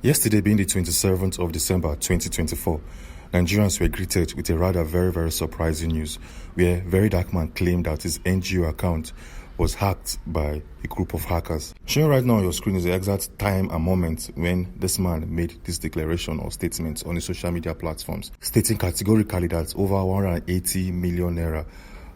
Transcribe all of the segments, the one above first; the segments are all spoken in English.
Yesterday being the 27th of December 2024, Nigerians were greeted with a rather very surprising news where VeryDarkMan claimed that his NGO account was hacked by a group of hackers. Showing right now on your screen is the exact time and moment when this man made this declaration or statement on his social media platforms, stating categorically that over 180 million naira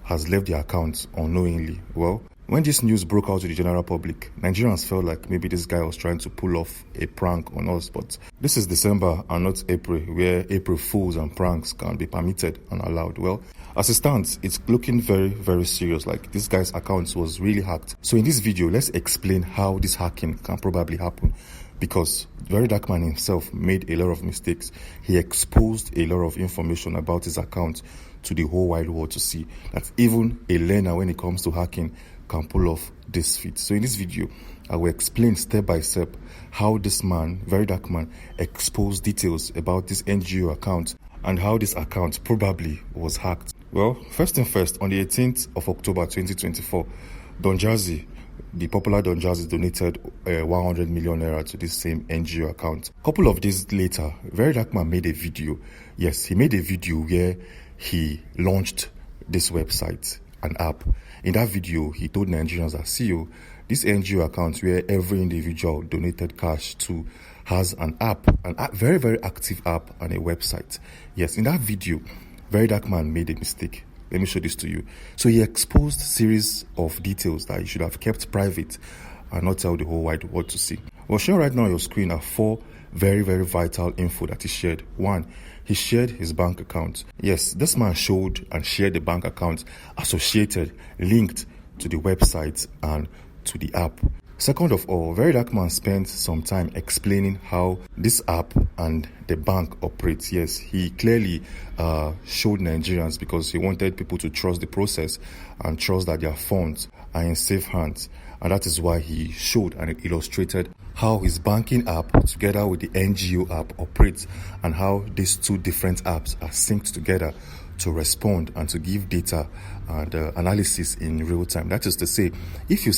has left the account unknowingly. Well, when this news broke out to the general public, Nigerians felt like maybe this guy was trying to pull off a prank on us, but this is December and not April, where April fools and pranks can be permitted and allowed. Well, as it stands, it's looking very serious, like this guy's account was really hacked. So in this video, let's explain how this hacking can probably happen, because VeryDarkMan himself made a lot of mistakes. He exposed a lot of information about his account to the whole wide world to see that even a learner when it comes to hacking can pull off this feat. So in this video, I will explain step by step how this man, VeryDarkMan, exposed details about this NGO account and how this account probably was hacked. Well, first thing first, on the 18th of October 2024, Don Jazzy, the popular Don Jazzy, donated 100 million naira to this same NGO account. A couple of days later, VeryDarkMan made a video. Yes, he made a video where he launched this website, an app. In that video, he told Nigerians that, see you, this NGO account where every individual donated cash to has an app, very active app and a website. Yes, in that video, VeryDarkMan made a mistake. Let me show this to you. So he exposed series of details that he should have kept private and not tell the whole wide world to see. Well, showing right now on your screen are four very vital info that he shared. One, he shared his bank account. Yes, this man showed and shared the bank account associated, linked to the website and to the app. Second of all, VeryDarkMan spent some time explaining how this app and the bank operates. Yes, he clearly showed Nigerians because he wanted people to trust the process and trust that their funds are in safe hands. And that is why he showed and illustrated how his banking app together with the NGO app operates and how these two different apps are synced together to respond and to give data and analysis in real time. That is to say, if you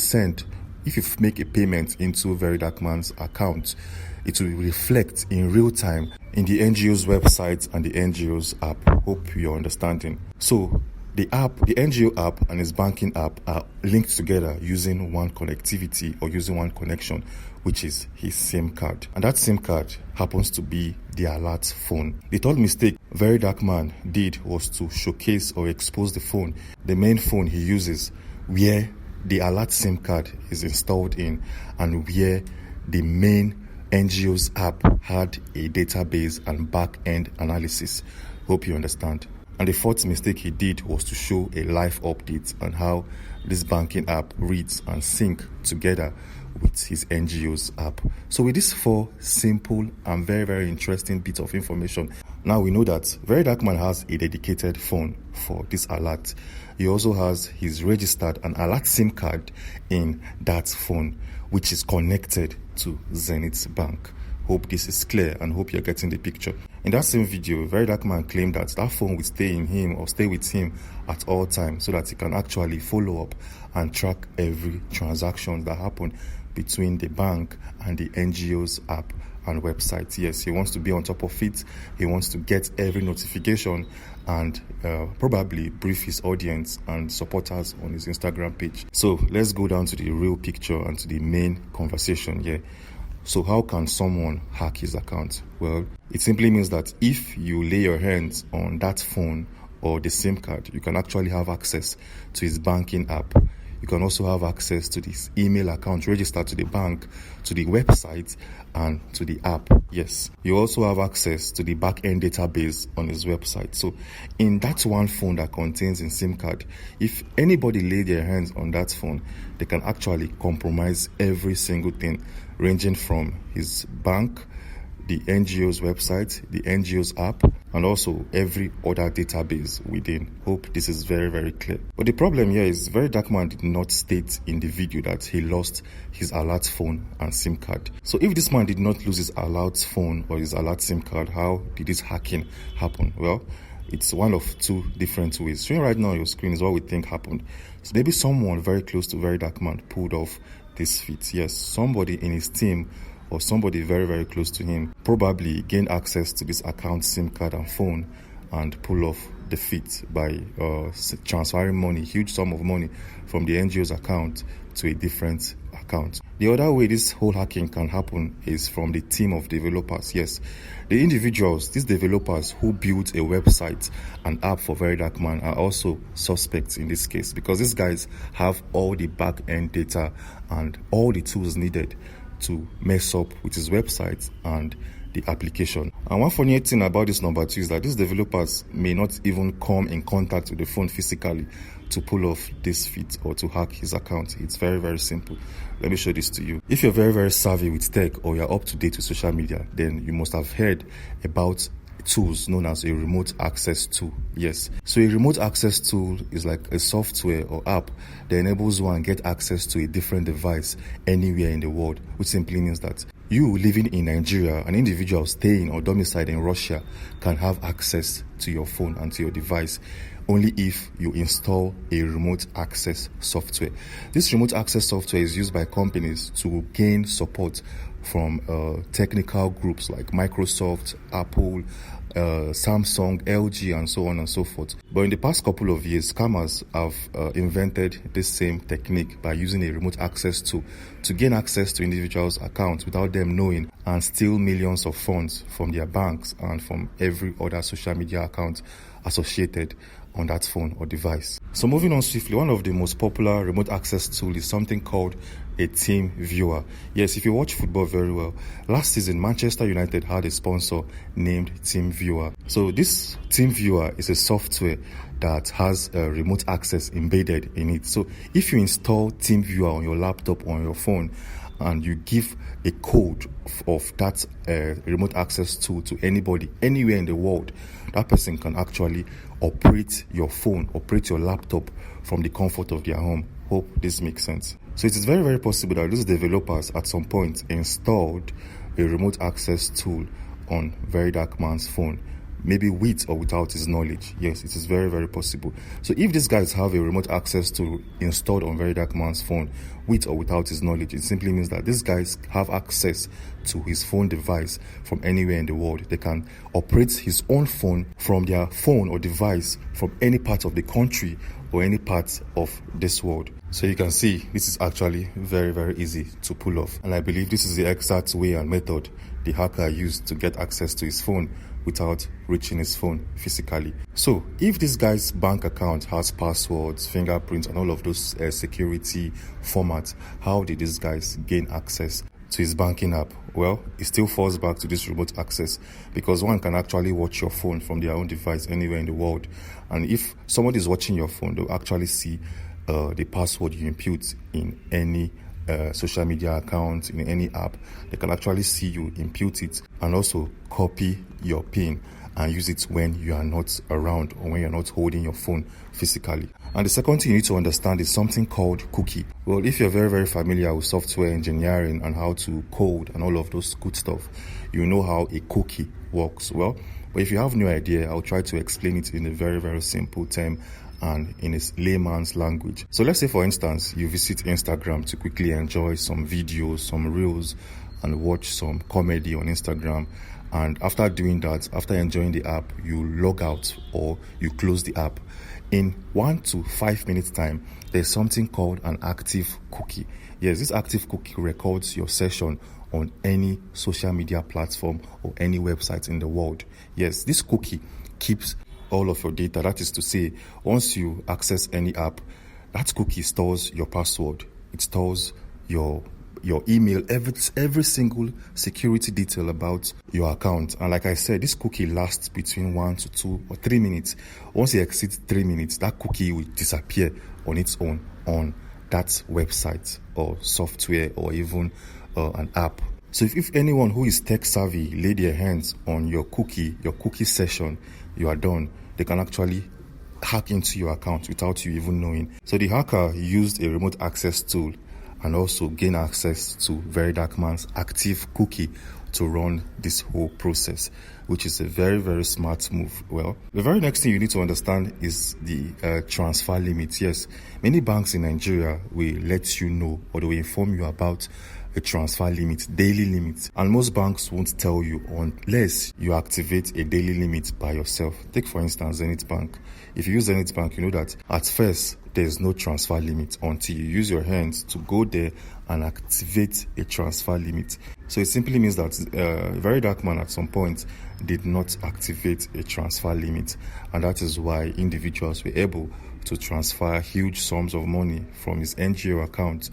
make a payment into VeryDarkMan's account, it will reflect in real time in the NGO's website and the NGO's app. Hope you're understanding. So the NGO app and his banking app are linked together using one connectivity or using one connection, which is his SIM card. And that SIM card happens to be the alert phone. The third mistake VeryDarkMan did was to showcase or expose the phone, the main phone he uses, where the alert SIM card is installed in and where the main NGO's app had a database and back-end analysis. Hope you understand. And the fourth mistake he did was to show a live update on how this banking app reads and sync together with his NGO's app. So with these four simple and very interesting bits of information, now we know that VeryDarkMan has a dedicated phone for this alert. He also has his registered and alert SIM card in that phone, which is connected to Zenith Bank. Hope this is clear and hope you're getting the picture. In that same video, VeryDarkMan claimed that phone will stay in him or stay with him at all times so that he can actually follow up and track every transaction that happened between the bank and the NGO's app and website. Yes, he wants to be on top of it. He wants to get every notification and probably brief his audience and supporters on his Instagram page. So let's go down to the real picture and to the main conversation here. So how can someone hack his account? Well, it simply means that if you lay your hands on that phone or the SIM card, you can actually have access to his banking app. You can also have access to this email account registered to the bank, to the website, and to the app. Yes, you also have access to the back-end database on his website. So in that one phone that contains a SIM card, if anybody lay their hands on that phone, they can actually compromise every single thing, ranging from his bank, the NGO's website, the NGO's app, and also every other database within. Hope this is very clear. But the problem here is VeryDarkMan did not state in the video that he lost his alert phone and SIM card. So if this man did not lose his alert phone or his alert SIM card, how did this hacking happen? Well, it's one of two different ways. Showing right now on your screen is what we think happened. So maybe someone very close to VeryDarkMan pulled off this feat. Yes, somebody in his team or somebody very, very close to him probably gained access to this account, SIM card and phone, and pull off the feat by transferring money, huge sum of money from the NGO's account to a different account. The other way this whole hacking can happen is from the team of developers. Yes, the individuals, these developers who built a website, an app for VeryDarkMan, are also suspects in this case, because these guys have all the back-end data and all the tools needed to mess up with his website and the application. And one funny thing about this number 2 is that these developers may not even come in contact with the phone physically to pull off this feat or to hack his account. It's very, very simple. Let me show this to you. If you're very, very savvy with tech, or you're up to date with social media, then you must have heard about tools known as a remote access tool. Yes, so a remote access tool is like a software or app that enables one get access to a different device anywhere in the world, which simply means that you living in Nigeria, an individual staying or domiciled in Russia, can have access to your phone and to your device only if you install a remote access software. This remote access software is used by companies to gain support from technical groups like Microsoft, Apple, Samsung, LG, and so on and so forth. But in the past couple of years, scammers have invented this same technique by using a remote access tool to gain access to individuals' accounts without them knowing, and steal millions of funds from their banks and from every other social media account associated on that phone or device. So moving on swiftly, one of the most popular remote access tools is something called a team viewer. Yes, if you watch football very well, last season Manchester United had a sponsor named Team Viewer. So this Team Viewer is a software that has remote access embedded in it. So if you install Team Viewer on your laptop or on your phone, and you give a code of that remote access tool to anybody anywhere in the world, that person can actually operate your phone, operate your laptop from the comfort of their home. Hope this makes sense. So it is very, very possible that these developers at some point installed a remote access tool on VeryDarkMan's phone, maybe with or without his knowledge. Yes, it is very, very possible. So if these guys have a remote access tool installed on VeryDarkMan's phone with or without his knowledge, it simply means that these guys have access to his phone device from anywhere in the world. They can operate his own phone from their phone or device from any part of the country or any part of this world. So you can see this is actually very, very easy to pull off. And I believe this is the exact way and method the hacker used to get access to his phone without reaching his phone physically. So if this guy's bank account has passwords, fingerprints, and all of those security formats, how did these guys gain access to his banking app? Well, it still falls back to this remote access, because one can actually watch your phone from their own device anywhere in the world. And if somebody is watching your phone, they'll actually see the password you input in any social media account, in any app. They can actually see you input it and also copy your PIN and use it when you are not around or when you're not holding your phone physically. And the second thing you need to understand is something called cookie. Well, if you're very, very familiar with software engineering and how to code and all of those good stuff, you know how a cookie works. Well, but if you have no idea, I'll try to explain it in a very, very simple term and in a layman's language. So let's say, for instance, you visit Instagram to quickly enjoy some videos, some reels, and watch some comedy on Instagram. And after doing that, after enjoying the app, you log out or you close the app. In 1 to 5 minutes time, there's something called an active cookie. Yes, this active cookie records your session on any social media platform or any website in the world. Yes, this cookie keeps all of your data. That is to say, once you access any app, that cookie stores your password. It stores your email, every single security detail about your account. And like I said, this cookie lasts between 1 to 2 or 3 minutes. Once it exceeds 3 minutes, that cookie will disappear on its own on that website or software or even an app. So if anyone who is tech savvy lay their hands on your cookie session, you are done. They can actually hack into your account without you even knowing. So the hacker used a remote access tool and also gain access to VeryDarkMan's active cookie to run this whole process, which is a very, very smart move. Well, the very next thing you need to understand is the transfer limit. Yes, many banks in Nigeria will let you know or they will inform you about a transfer limit, daily limit. And most banks won't tell you unless you activate a daily limit by yourself. Take for instance Zenith Bank. If you use Zenith Bank, you know that at first there's no transfer limit until you use your hands to go there and activate a transfer limit. So it simply means that VeryDarkMan at some point did not activate a transfer limit, and that is why individuals were able to transfer huge sums of money from his NGO account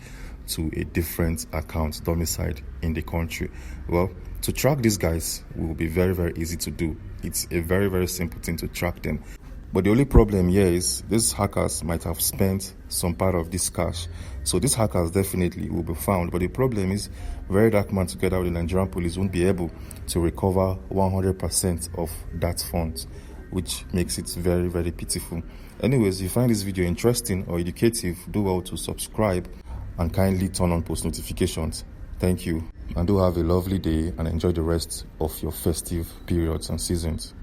to a different account domiciled in the country. Well, to track these guys will be very, very easy to do. It's a very, very simple thing to track them. But the only problem here is these hackers might have spent some part of this cash. So these hackers definitely will be found. But the problem is VeryDarkMan together with the Nigerian police won't be able to recover 100% of that funds, which makes it very, very pitiful. Anyways, if you find this video interesting or educative, do well to subscribe and kindly turn on post notifications. Thank you, and do have a lovely day and enjoy the rest of your festive periods and seasons.